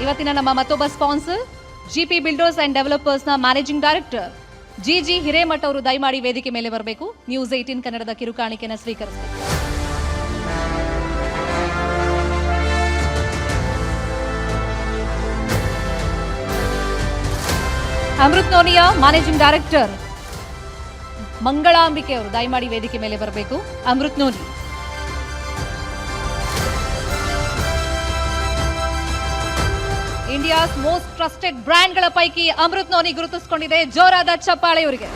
ಇವತ್ತಿನ ನಮ್ಮ ಮತ್ತೊಬ್ಬ sponsor GP builders and developers ನ ಮ್ಯಾನೇಜಿಂಗ್ ಡೈರೆಕ್ಟರ್ ಜಿಜಿ ಹಿರೇಮಠ ಅವರು ದಯಮಾಡಿ ವೇದಿಕೆ ಮೇಲೆ ಬರಬೇಕು. ನ್ಯೂಸ್ 18 ಕನ್ನಡದ ಕಿರುಕಾಣಿಕೆಯನ್ನು ಸ್ವೀಕರಿಸಬೇಕು. ಅಮೃತ್ ನೋನಿಯ ಮ್ಯಾನೇಜಿಂಗ್ ಡೈರೆಕ್ಟರ್ ಮಂಗಳಾಂಬಿಕೆ ಅವರು ದಯಮಾಡಿ ವೇದಿಕೆ ಮೇಲೆ ಬರಬೇಕು. Amrit Noni. India's most trusted ಬ್ರ್ಯಾಂಡ್ಗಳ ಪೈಕಿ ಅಮೃತ್ ನೋನಿ ಗುರುತಿಸಿಕೊಂಡಿದೆ. ಜೋರಾದ ಚಪ್ಪಾಳೆ ಇವರಿಗೆ.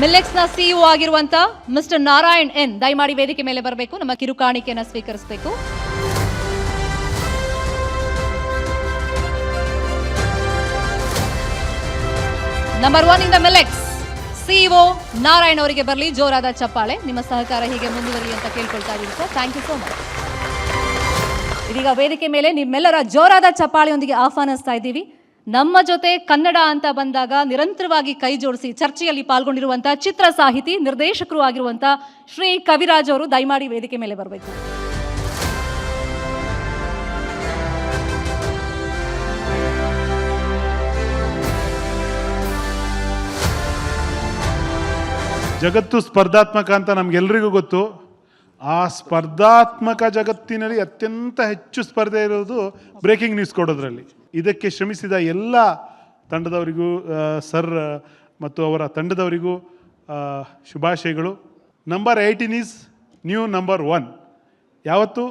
ಮಿಲ್ಲೆಕ್ಸ್ ನ ಸಿಇಒ ಆಗಿರುವಂತ ಮಿಸ್ಟರ್ ನಾರಾಯಣ್ ಎನ್ ದಯಮಾಡಿ ವೇದಿಕೆ ಮೇಲೆ ಬರಬೇಕು. ನಮ್ಮ ಕಿರುಕಾಣಿಕೆಯನ್ನು ಸ್ವೀಕರಿಸಬೇಕು. Number 1 in the Millex CEO Narayan ಅವರಿಗೆ ಬರಲಿ ಜೋರಾದ ಚಪ್ಪಾಳೆ. ನಿಮ್ಮ ಸಹಕಾರ ಹೀಗೆ ಮುಂದುವರಿ ಅಂತ ಕೇಳ್ಕೊಳ್ತಾ ಇದ್ದೀವಿ sir. Thank you so much. ಇದೀಗ ವೇದಿಕೆ ಮೇಲೆ ನಿಮ್ಮೆಲ್ಲರ ಜೋರಾದ ಚಪ್ಪಾಳೆಯೊಂದಿಗೆ ಆಹ್ವಾನಿಸ್ತಾ ಇದ್ದೀವಿ. ನಮ್ಮ ಜೊತೆ ಕನ್ನಡ ಅಂತ ಬಂದಾಗ ನಿರಂತರವಾಗಿ ಕೈ ಜೋಡಿಸಿ ಚರ್ಚೆಯಲ್ಲಿ ಪಾಲ್ಗೊಂಡಿರುವಂತಹ ಚಿತ್ರ ಸಾಹಿತಿ ನಿರ್ದೇಶಕರು ಆಗಿರುವಂತಹ ಶ್ರೀ ಕವಿರಾಜ್ ಅವರು ದಯಮಾಡಿ ವೇದಿಕೆ ಮೇಲೆ ಬರಬೇಕು. ಜಗತ್ತು ಸ್ಪರ್ಧಾತ್ಮಕ ಅಂತ ನಮಗೆಲ್ಲರಿಗೂ ಗೊತ್ತು. ಆ ಸ್ಪರ್ಧಾತ್ಮಕ ಜಗತ್ತಿನಲ್ಲಿ ಅತ್ಯಂತ ಹೆಚ್ಚು ಸ್ಪರ್ಧೆ ಇರೋದು ಬ್ರೇಕಿಂಗ್ ನ್ಯೂಸ್ ಕೊಡೋದ್ರಲ್ಲಿ. ಇದಕ್ಕೆ ಶ್ರಮಿಸಿದ ಎಲ್ಲ ತಂಡದವರಿಗೂ ಸರ್ ಮತ್ತು ಅವರ ತಂಡದವರಿಗೂ ಶುಭಾಶಯಗಳು. Number 18 is new number 1. ಯಾವತ್ತೂ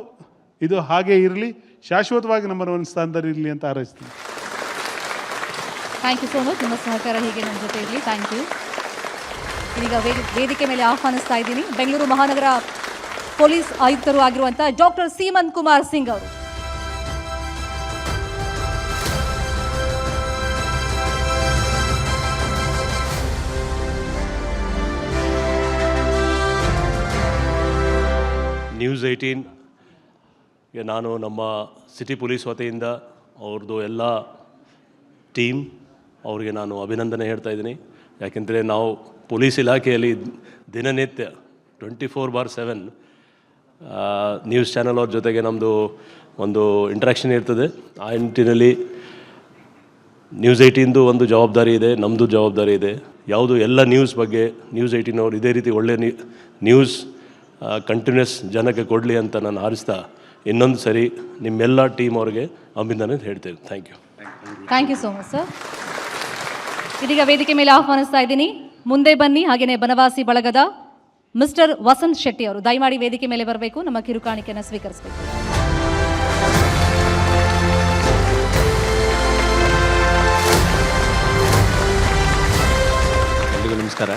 ಇದು ಹಾಗೆ ಇರಲಿ, ಶಾಶ್ವತವಾಗಿ ನಂಬರ್ 1 ಸ್ಥಾನದಲ್ಲಿ ಇರಲಿ ಅಂತ ಹಾರೈಸ್ತೀನಿ. Thank you so much. ನಿಮ್ಮ ಸಹಕಾರ ಹೀಗೆ ನಮ್ಮ ಜೊತೆ ಇರಲಿ. Thank you. ಈಗ ವೇದಿಕೆ ಮೇಲೆ ಆಹ್ವಾನಿಸ್ತಾ ಇದ್ದೀನಿ ಬೆಂಗಳೂರು ಮಹಾನಗರ ಪೊಲೀಸ್ ಆಯುಕ್ತರು ಆಗಿರುವಂತಹ ಡಾಕ್ಟರ್ ಸೀಮಂತ್ ಕುಮಾರ್ ಸಿಂಗ್ ಅವರು. ನ್ಯೂಸ್ 18ಗೆ ನಾನು ನಮ್ಮ ಸಿಟಿ ಪೊಲೀಸ್ ವತಿಯಿಂದ ಅವ್ರದ್ದು ಎಲ್ಲ ಟೀಮ್ ಅವ್ರಿಗೆ ನಾನು ಅಭಿನಂದನೆ ಹೇಳ್ತಾ ಇದ್ದೀನಿ. ಯಾಕೆಂದರೆ ನಾವು ಪೊಲೀಸ್ ಇಲಾಖೆಯಲ್ಲಿ ದಿನನಿತ್ಯ 24/7 ನ್ಯೂಸ್ ಚಾನಲ್ ಅವ್ರ ಜೊತೆಗೆ ನಮ್ಮದು ಒಂದು ಇಂಟ್ರಾಕ್ಷನ್ ಇರ್ತದೆ. ಆ ನಿಟ್ಟಿನಲ್ಲಿ ನ್ಯೂಸ್ 18ದು ಒಂದು ಜವಾಬ್ದಾರಿ ಇದೆ, ನಮ್ಮದು ಜವಾಬ್ದಾರಿ ಇದೆ. ಯಾವುದು ಎಲ್ಲ ನ್ಯೂಸ್ ಬಗ್ಗೆ ನ್ಯೂಸ್ 18 ಅವರು ಇದೇ ರೀತಿ ಒಳ್ಳೆ ನ್ಯೂಸ್ ಕಂಟಿನ್ಯೂಸ್ ಜನಕ್ಕೆ ಕೊಡಲಿ ಅಂತ ನಾನು ಹಾರಿಸ್ತಾ ಇನ್ನೊಂದು ಸರಿ ನಿಮ್ಮೆಲ್ಲ ಟೀಮ್ ಅವ್ರಿಗೆ ಅಭಿನಂದನೆ ಹೇಳ್ತೇವೆ. Thank you. Thank you so much sir. ಇದೀಗ ವೇದಿಕೆ ಮೇಲೆ ಆಹ್ವಾನಿಸ್ತಾ ಇದ್ದೀನಿ ಮುಂದೆ ಬನ್ನಿ ಹಾಗೆಯೇ ಬನವಾಸಿ ಬಳಗದ ಮಿಸ್ಟರ್ ವಸಂತ್ ಶೆಟ್ಟಿ ಅವರು ದಯಮಾಡಿ ವೇದಿಕೆ ಮೇಲೆ ಬರಬೇಕು. ನಮ್ಮ ಕಿರುಕಾಣಿಕೆಯನ್ನು ಸ್ವೀಕರಿಸಬೇಕು. ಎಲ್ರಿಗೂ ನಮಸ್ಕಾರ.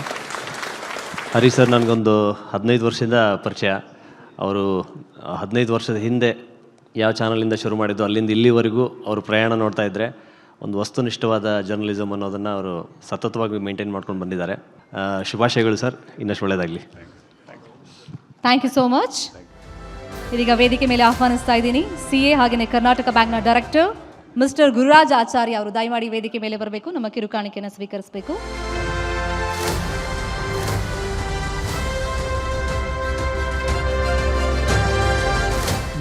ಹರಿ ಸರ್ ನನಗೊಂದು 15 ವರ್ಷದಿಂದ ಪರಿಚಯ. ಅವರು 15 ವರ್ಷದ ಹಿಂದೆ ಯಾವ ಚಾನಲಿಂದ ಶುರು ಮಾಡಿದ್ದು ಅಲ್ಲಿಂದ ಇಲ್ಲಿವರೆಗೂ ಅವರು ಪ್ರಯಾಣ ನೋಡ್ತಾ ಇದ್ದರೆ ಒಂದು ವಸ್ತುನಿಷ್ಠವಾದ ಜರ್ನಲಿಸಮ್ ಅನ್ನೋದನ್ನು ಅವರು ಸತತವಾಗಿ ಮೇಂಟೈನ್ ಮಾಡ್ಕೊಂಡು ಬಂದಿದ್ದಾರೆ. ಶುಭಾಶಯಗಳು ಸರ್, ಇನ್ನಷ್ಟು ಒಳ್ಳೆಯದಾಗಲಿ. Thank you so much. ಇದೀಗ ವೇದಿಕೆ ಮೇಲೆ ಆಹ್ವಾನಿಸ್ತಾ ಇದ್ದೀನಿ CA ಹಾಗೆಯೇ ಕರ್ನಾಟಕ ಬ್ಯಾಂಕ್ನ ಡೈರೆಕ್ಟರ್ ಮಿಸ್ಟರ್ ಗುರುರಾಜ್ ಆಚಾರ್ಯ ಅವರು ದಯಮಾಡಿ ವೇದಿಕೆ ಮೇಲೆ ಬರಬೇಕು. ನಮ್ಮ ಕಿರುಕಾಣಿಕೆಯನ್ನು ಸ್ವೀಕರಿಸಬೇಕು.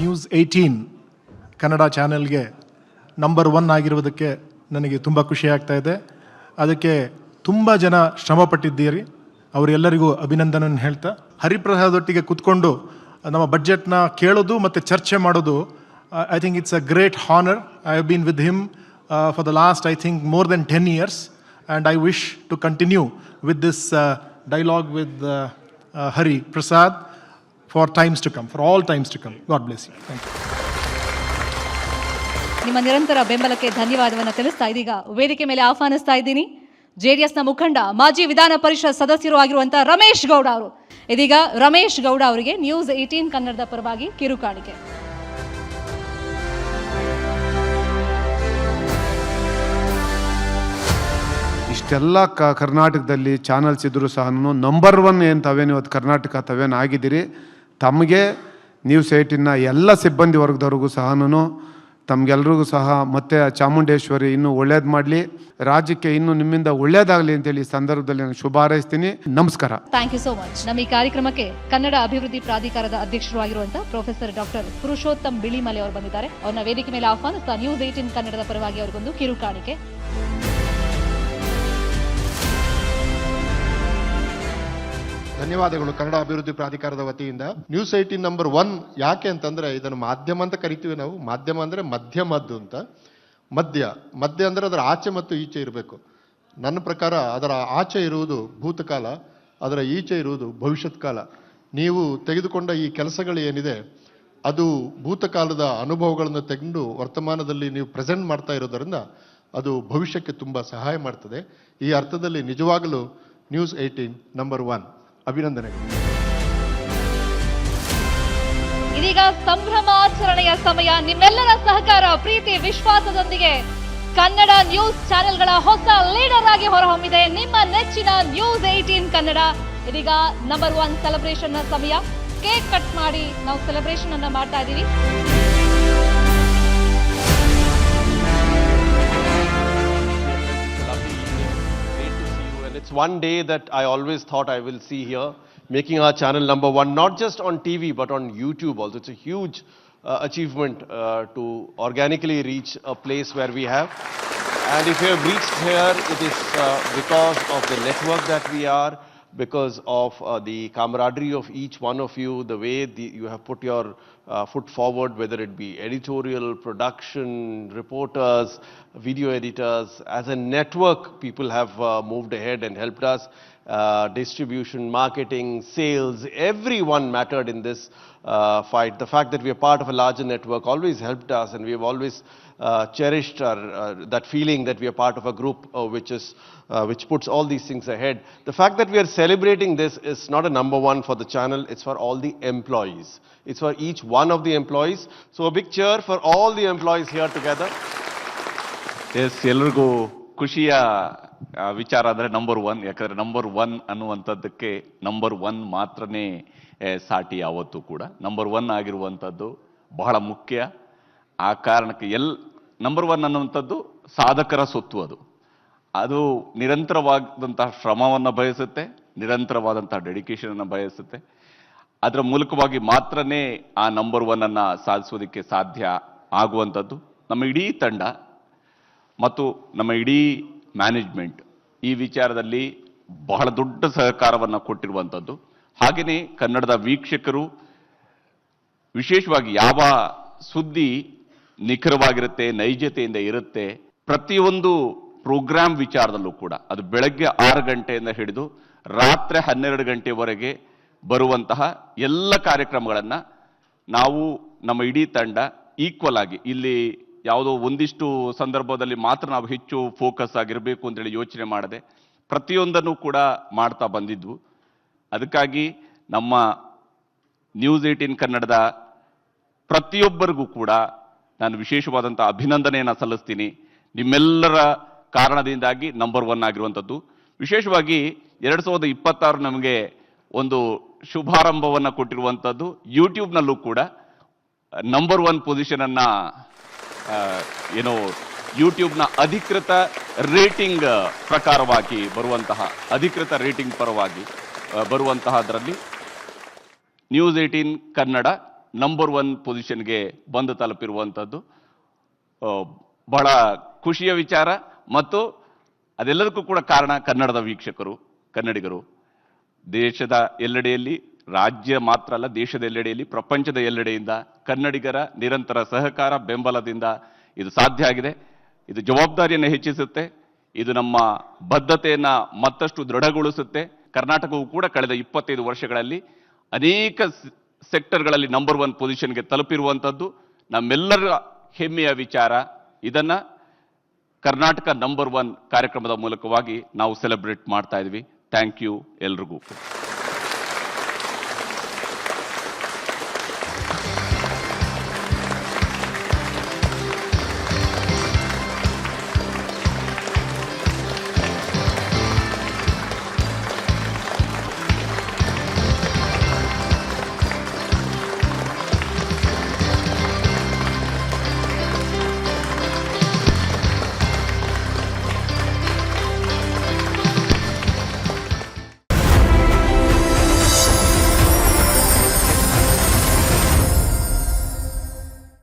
ನ್ಯೂಸ್ 18 ಕನ್ನಡ ಚಾನೆಲ್ಗೆ ನಂಬರ್ 1 ಆಗಿರುವುದಕ್ಕೆ ನನಗೆ ತುಂಬ ಖುಷಿ ಆಗ್ತಾ ಇದೆ. ಅದಕ್ಕೆ ತುಂಬ ಜನ ಶ್ರಮಪಟ್ಟಿದ್ದೀರಿ. ಅವರೆಲ್ಲರಿಗೂ ಅಭಿನಂದನೆ ಹೇಳ್ತಾ, ಹರಿಪ್ರಸಾದ್ ಒಟ್ಟಿಗೆ ಕೂತ್ಕೊಂಡು ನಮ್ಮ ಬಡ್ಜೆಟ್ನ ಕೇಳೋದು ಮತ್ತು ಚರ್ಚೆ ಮಾಡೋದು I think it's a great honour. I have been with him for the last I think more than 10 years and I wish to continue with this dialogue with Hari Prasad for times to come, for all times to come. God bless you. Thank you. ನಿಮ್ಮ ನಿರಂತರ ಬೆಂಬಲಕ್ಕೆ ಧನ್ಯವಾದವನ್ನು ತಿಳಿಸ್ತಾ ಇದೀಗ ವೇದಿಕೆ ಮೇಲೆ ಆಹ್ವಾನಿಸ್ತಾ ಇದ್ದೀನಿ JDSನ ಮುಖಂಡ ಮಾಜಿ ವಿಧಾನ ಪರಿಷತ್ ಸದಸ್ಯರು ಆಗಿರುವಂತಹ ರಮೇಶ್ ಗೌಡ ಅವರು. ಇದೀಗ ರಮೇಶ್ ಗೌಡ ಅವರಿಗೆ ನ್ಯೂಸ್ 18 ಕನ್ನಡದ ಪರವಾಗಿ ಕಿರುಕಾಣಿಕೆ. ಇಷ್ಟೆಲ್ಲ ಕರ್ನಾಟಕದಲ್ಲಿ ಚಾನಲ್ಸ್ ಇದ್ದರೂ ಸಹ ನಂಬರ್ 1 ಏನು ತಾವೇನು ಇವತ್ತು ಕರ್ನಾಟಕ ತಾವೇನು ಆಗಿದ್ದೀರಿ. ತಮಗೆ ನ್ಯೂಸ್ 18ನ ಎಲ್ಲ ಸಿಬ್ಬಂದಿ ವರ್ಗದವ್ರಿಗೂ ಸಹ ತಮಗೆಲ್ರಿಗೂ ಸಹ ಮತ್ತೆ ಚಾಮುಂಡೇಶ್ವರಿ ಇನ್ನೂ ಒಳ್ಳೇದು ಮಾಡಲಿ, ರಾಜ್ಯಕ್ಕೆ ಇನ್ನೂ ನಿಮ್ಮಿಂದ ಒಳ್ಳೇದಾಗಲಿ ಅಂತೇಳಿ ಈ ಸಂದರ್ಭದಲ್ಲಿ ನಾನು ಶುಭ ಹಾರೈಸ್ತೀನಿ. ನಮಸ್ಕಾರ. Thank you so much. ನಮ್ಮ ಈ ಕಾರ್ಯಕ್ರಮಕ್ಕೆ ಕನ್ನಡ ಅಭಿವೃದ್ಧಿ ಪ್ರಾಧಿಕಾರದ ಅಧ್ಯಕ್ಷರು ಆಗಿರುವಂತಹ ಪ್ರೊಫೆಸರ್ ಡಾಕ್ಟರ್ ಪುರುಷೋತ್ತಮ್ ಬಿಳಿಮಲೆ ಅವರು ಬಂದಿದ್ದಾರೆ. ಅವ್ರನ್ನ ವೇದಿಕೆ ಮೇಲೆ ಆಹ್ವಾನಿಸ್ತಾ ನ್ಯೂಸ್ 18 ಕನ್ನಡದ ಪರವಾಗಿ ಅವರಿಗೊಂದು ಕಿರು ಕಾಣಿಕೆ. ಧನ್ಯವಾದಗಳು. ಕನ್ನಡ ಅಭಿವೃದ್ಧಿ ಪ್ರಾಧಿಕಾರದ ವತಿಯಿಂದ ನ್ಯೂಸ್ 18 ನಂಬರ್ 1 ಯಾಕೆ ಅಂತಂದ್ರೆ ಇದನ್ನು ಮಾಧ್ಯಮ ಅಂತ ಕರಿತೀವಿ ನಾವು. ಮಾಧ್ಯಮ ಅಂದ್ರೆ ಮಧ್ಯಮದ್ದು ಅಂತ. ಮಧ್ಯ ಅಂದ್ರೆ ಅದರ ಆಚೆ ಮತ್ತು ಈಚೆ ಇರಬೇಕು. ನನ್ನ ಪ್ರಕಾರ ಅದರ ಆಚೆ ಇರುವುದು ಭೂತಕಾಲ, ಅದರ ಈಚೆ ಇರುವುದು ಭವಿಷ್ಯತ್ ಕಾಲ. ನೀವು ತೆಗೆದುಕೊಂಡ ಈ ಕೆಲಸಗಳು ಏನಿದೆ ಅದು ಭೂತಕಾಲದ ಅನುಭವಗಳನ್ನು ತೆಗೆದು ವರ್ತಮಾನದಲ್ಲಿ ನೀವು ಪ್ರೆಸೆಂಟ್ ಮಾಡ್ತಾ ಇರೋದರಿಂದ ಅದು ಭವಿಷ್ಯಕ್ಕೆ ತುಂಬಾ ಸಹಾಯ ಮಾಡ್ತದೆ. ಈ ಅರ್ಥದಲ್ಲಿ ನಿಜವಾಗಲೂ ನ್ಯೂಸ್ 18 ನಂಬರ್ 1 ಅಭಿನಂದನೆಗಳು. ಇದೀಗ ಸಂಭ್ರಮಾಚರಣೆಯ ಸಮಯ. ನಿಮ್ಮೆಲ್ಲರ ಸಹಕಾರ, ಪ್ರೀತಿ, ವಿಶ್ವಾಸದೊಂದಿಗೆ ಕನ್ನಡ ನ್ಯೂಸ್ ಚಾನೆಲ್ಗಳ ಹೊಸ ಲೀಡರ್ ಆಗಿ ಹೊರಹೊಮ್ಮಿದೆ ನಿಮ್ಮ ನೆಚ್ಚಿನ ನ್ಯೂಸ್ 18 ಕನ್ನಡ. ಇದೀಗ ನಂಬರ್ 1 ಸೆಲೆಬ್ರೇಷನ್ ನ ಸಮಯ. ಕೇಕ್ ಕಟ್ ಮಾಡಿ ನಾವು ಸೆಲೆಬ್ರೇಷನ್ ಅನ್ನ ಮಾಡ್ತಾ ಇದ್ದೀವಿ. It's one day that I always thought I will see here, making our channel number 1, not just on TV, but on YouTube also. It's a huge achievement to organically reach a place where we have. And if we have reached here, it is because of the network that we are, because of the camaraderie of each one of you, the way you have put your foot forward, whether it be editorial, production, reporters, video editors. As a network, people have moved ahead and helped us. Distribution, marketing, sales, everyone mattered in this fight. The fact that we are part of a larger network always helped us, and we have always cherished that feeling that we are part of a group which puts all these things ahead. The fact that we are celebrating this is not a number 1 for the channel, it's for all the employees. It's for each one of the employees. So a big cheer for all the employees here together. Yes, ಎಲ್ರಿಗೂ ಖುಷಿಯ ವಿಚಾರ ಅಂದರೆ number 1. ಯಾಕಂದರೆ number 1 ಅನ್ನುವಂಥದ್ದಕ್ಕೆ number 1 ಮಾತ್ರನೇ ಸಾಟಿ. ಯಾವತ್ತೂ ಕೂಡ number 1 ಆಗಿರುವಂಥದ್ದು ಬಹಳ ಮುಖ್ಯ. ಆ ಕಾರಣಕ್ಕೆ ನಂಬರ್ 1 ಅನ್ನುವಂಥದ್ದು ಸಾಧಕರ ಸೊತ್ತು. ಅದು ನಿರಂತರವಾದಂತಹ ಶ್ರಮವನ್ನು ಬಯಸುತ್ತೆ, ನಿರಂತರವಾದಂತಹ ಡೆಡಿಕೇಶನನ್ನು ಬಯಸುತ್ತೆ. ಅದರ ಮೂಲಕವಾಗಿ ಮಾತ್ರನೇ ಆ ನಂಬರ್ 1 ಅನ್ನು ಸಾಧಿಸೋದಕ್ಕೆ ಸಾಧ್ಯ ಆಗುವಂಥದ್ದು. ನಮ್ಮ ಇಡೀ ತಂಡ ಮತ್ತು ನಮ್ಮ ಇಡೀ ಮ್ಯಾನೇಜ್ಮೆಂಟ್ ಈ ವಿಚಾರದಲ್ಲಿ ಬಹಳ ದೊಡ್ಡ ಸಹಕಾರವನ್ನು ಕೊಟ್ಟಿರುವಂಥದ್ದು. ಹಾಗೆಯೇ ಕನ್ನಡದ ವೀಕ್ಷಕರು, ವಿಶೇಷವಾಗಿ ಯಾವ ಸುದ್ದಿ ನಿಖರವಾಗಿರುತ್ತೆ, ನೈಜತೆಯಿಂದ ಇರುತ್ತೆ, ಪ್ರತಿಯೊಂದು ಪ್ರೋಗ್ರಾಮ್ ವಿಚಾರದಲ್ಲೂ ಕೂಡ ಅದು ಬೆಳಗ್ಗೆ 6 ಗಂಟೆಯಿಂದ ಹಿಡಿದು ರಾತ್ರಿ 12 ಗಂಟೆವರೆಗೆ ಬರುವಂತಹ ಎಲ್ಲ ಕಾರ್ಯಕ್ರಮಗಳನ್ನು ನಾವು ನಮ್ಮ ಇಡೀ ತಂಡ ಈಕ್ವಲ್ ಆಗಿ, ಇಲ್ಲಿ ಯಾವುದೋ ಒಂದಿಷ್ಟು ಸಂದರ್ಭದಲ್ಲಿ ಮಾತ್ರ ನಾವು ಹೆಚ್ಚು ಫೋಕಸ್ ಆಗಿರಬೇಕು ಅಂತೇಳಿ ಯೋಚನೆ ಮಾಡದೆ ಪ್ರತಿಯೊಂದನ್ನು ಕೂಡ ಮಾಡ್ತಾ ಬಂದಿದ್ವು. ಅದಕ್ಕಾಗಿ ನಮ್ಮ ನ್ಯೂಸ್ 18 ಕನ್ನಡದ ಪ್ರತಿಯೊಬ್ಬರಿಗೂ ಕೂಡ ನಾನು ವಿಶೇಷವಾದಂಥ ಅಭಿನಂದನೆಯನ್ನು ಸಲ್ಲಿಸ್ತೀನಿ. ನಿಮ್ಮೆಲ್ಲರ ಕಾರಣದಿಂದಾಗಿ ನಂಬರ್ 1 ಆಗಿರುವಂಥದ್ದು. ವಿಶೇಷವಾಗಿ 2026 ನಮಗೆ ಒಂದು ಶುಭಾರಂಭವನ್ನು ಕೊಟ್ಟಿರುವಂಥದ್ದು. ಯೂಟ್ಯೂಬ್ನಲ್ಲೂ ಕೂಡ ನಂಬರ್ 1 ಪೊಸಿಷನನ್ನು ಯೂಟ್ಯೂಬ್ನ ಅಧಿಕೃತ ರೇಟಿಂಗ್ ಪ್ರಕಾರವಾಗಿ ಬರುವಂತಹ, ಅಧಿಕೃತ ರೇಟಿಂಗ್ ಪರವಾಗಿ ಬರುವಂತಹದ್ರಲ್ಲಿ ನ್ಯೂಸ್ 18 ಕನ್ನಡ ನಂಬರ್ 1 ಪೊಸಿಷನ್ಗೆ ಬಂದು ತಲುಪಿರುವಂಥದ್ದು ಬಹಳ ಖುಷಿಯ ವಿಚಾರ. ಮತ್ತು ಅದೆಲ್ಲದಕ್ಕೂ ಕೂಡ ಕಾರಣ ಕನ್ನಡದ ವೀಕ್ಷಕರು, ಕನ್ನಡಿಗರು. ದೇಶದ ಎಲ್ಲೆಡೆಯಲ್ಲಿ, ರಾಜ್ಯ ಮಾತ್ರ ಅಲ್ಲ, ದೇಶದ ಎಲ್ಲೆಡೆಯಲ್ಲಿ, ಪ್ರಪಂಚದ ಎಲ್ಲೆಡೆಯಿಂದ ಕನ್ನಡಿಗರ ನಿರಂತರ ಸಹಕಾರ, ಬೆಂಬಲದಿಂದ ಇದು ಸಾಧ್ಯ ಆಗಿದೆ. ಇದು ಜವಾಬ್ದಾರಿಯನ್ನು ಹೆಚ್ಚಿಸುತ್ತೆ, ಇದು ನಮ್ಮ ಬದ್ಧತೆಯನ್ನು ಮತ್ತಷ್ಟು ದೃಢಗೊಳಿಸುತ್ತೆ. ಕರ್ನಾಟಕವು ಕೂಡ ಕಳೆದ 25 ವರ್ಷಗಳಲ್ಲಿ ಅನೇಕ ಸೆಕ್ಟರ್ಗಳಲ್ಲಿ ನಂಬರ್ 1 ಪೊಸಿಷನ್ಗೆ ತಲುಪಿರುವಂಥದ್ದು ನಮ್ಮೆಲ್ಲರ ಹೆಮ್ಮೆಯ ವಿಚಾರ. ಇದನ್ನು ಕರ್ನಾಟಕ ನಂಬರ್ 1 ಕಾರ್ಯಕ್ರಮದ ಮೂಲಕವಾಗಿ ನಾವು ಸೆಲೆಬ್ರೇಟ್ ಮಾಡ್ತಾ ಇದ್ವಿ. ಥ್ಯಾಂಕ್ ಯು ಎಲ್ರಿಗೂ.